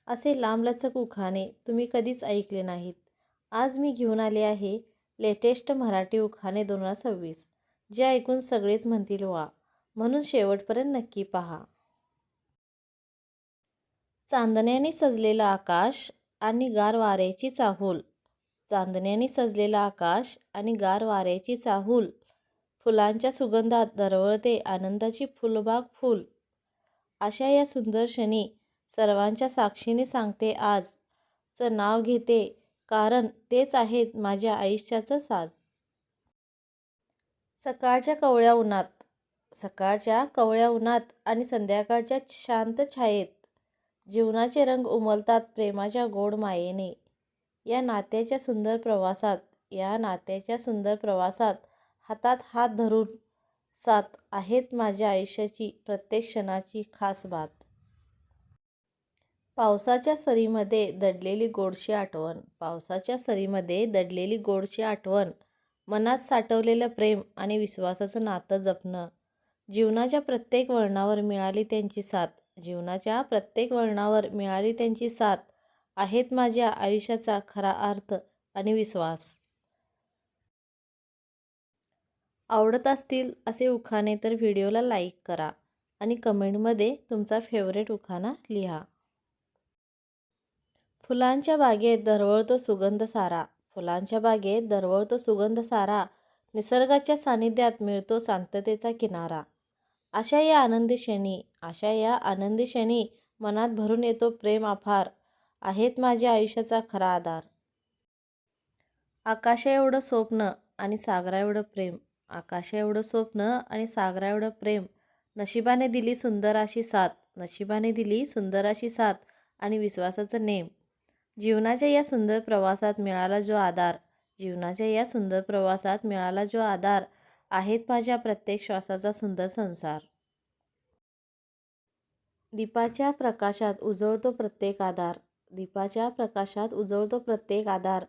असे लांबलचक उखाणे तुम्ही कधीच ऐकले नाहीत. आज मी घेऊन आले आहे लेटेस्ट मराठी उखाणे 2026, जे ऐकून सगळेच म्हणतील वा, म्हणून शेवटपर्यंत नक्की पहा. चांदण्याने सजलेलं आकाश आणि गार वाऱ्याची चाहूल. चांदण्याने सजलेलं आकाश आणि गार वाऱ्याची चाहूल. फुलांच्या सुगंधात दरवळते आनंदाची फुलबाग फुल. अशा या सुंदर क्षणी सर्वांच्या साक्षीने सांगते आज चं नाव घेते, कारण तेच आहेत माझ्या आयुष्याचं साज. सकाळच्या कवळ्या उन्हात आणि संध्याकाळच्या शांत छायेत जीवनाचे रंग उमलतात प्रेमाच्या गोड मायेने. या नात्याच्या सुंदर प्रवासात हातात हात धरून साथ आहेत माझ्या आयुष्याची प्रत्येक क्षणाची खास बात. पावसाच्या सरीमध्ये दडलेली गोडशी आठवण, मनात साठवलेलं प्रेम आणि विश्वासाचं नातं जपणं. जीवनाच्या प्रत्येक वळणावर मिळाली त्यांची साथ आहेत माझ्या आयुष्याचा खरा अर्थ आणि विश्वास. आवडत असतील असे उखाणे तर व्हिडिओला लाईक करा आणि कमेंटमध्ये तुमचा फेवरेट उखाणा लिहा. फुलांच्या बागेत दरवळतो सुगंध सारा. निसर्गाच्या सानिध्यात मिळतो शांततेचा किनारा. अशा या आनंदी क्षणी मनात भरून येतो प्रेम अफार. आहेत माझ्या आयुष्याचा खरा आधार. आकाशाएवढं स्वप्न आणि सागराएवढं प्रेम. नशिबाने दिली सुंदर अशी साथ आणि विश्वासाचं नेम. जीवनाच्या या सुंदर प्रवासात मिळाला जो आधार आहेत माझ्या प्रत्येक श्वासाचा सुंदर संसार. दीपाच्या प्रकाशात उजळतो प्रत्येक आधार.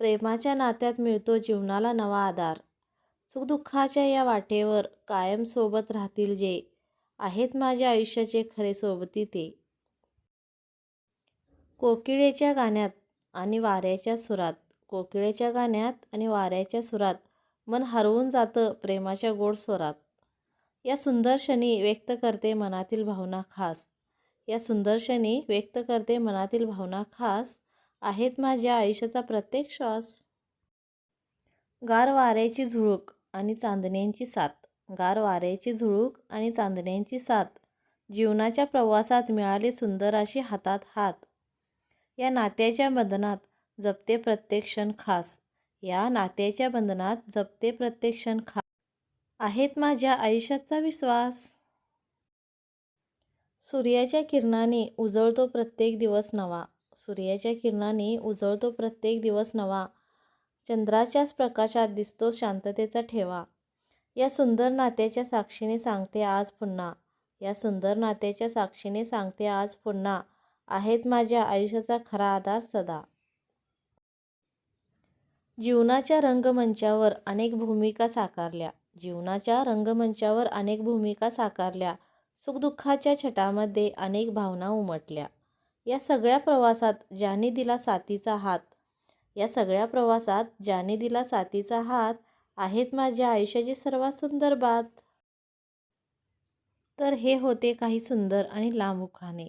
प्रेमाच्या नात्यात मिळतो जीवनाला नवा आधार. सुखदुःखाच्या या वाटेवर कायम सोबत राहतील जे आहेत माझ्या आयुष्याचे खरे सोबती ते. कोकिळेच्या गाण्यात आणि वाऱ्याच्या सुरात मन हरवून जातं प्रेमाच्या गोड स्वरात. या सुंदर क्षणी व्यक्त करते मनातील भावना खास. आहेत माझ्या आयुष्याचा प्रत्येक श्वास. गार वाऱ्याची झुळूक आणि चांदण्याची साथ. जीवनाच्या प्रवासात मिळाली सुंदर अशी हातात हात. या नात्याच्या बंधनात जपते प्रत्येक क्षण खास. आहेत माझ्या आयुष्याचा विश्वास. सूर्याच्या किरणांनी उजळतो प्रत्येक दिवस नवा. चंद्राच्याच प्रकाशात दिसतो शांततेचा ठेवा. या सुंदर नात्याच्या साक्षीने सांगते आज पुन्हा आहेत माझ्या आयुष्याचा खरा आधार सदा. जीवनाच्या रंगमंचावर अनेक भूमिका साकारल्या. सुखदुःखाच्या छटामध्ये अनेक भावना उमटल्या. या सगळ्या प्रवासात ज्याने दिला साथीचा हात आहेत माझ्या आयुष्याची सर्वात सुंदर बात. तर हे होते काही सुंदर आणि लांब उखाणे.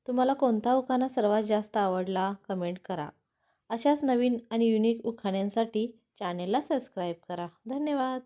तुम्हाला कोणता उखाणा सर्वात जास्त आवडला कमेंट करा. अशाच नवीन आणि युनिक उखाण्यांसाठी चॅनेलला सबस्क्राईब करा. धन्यवाद.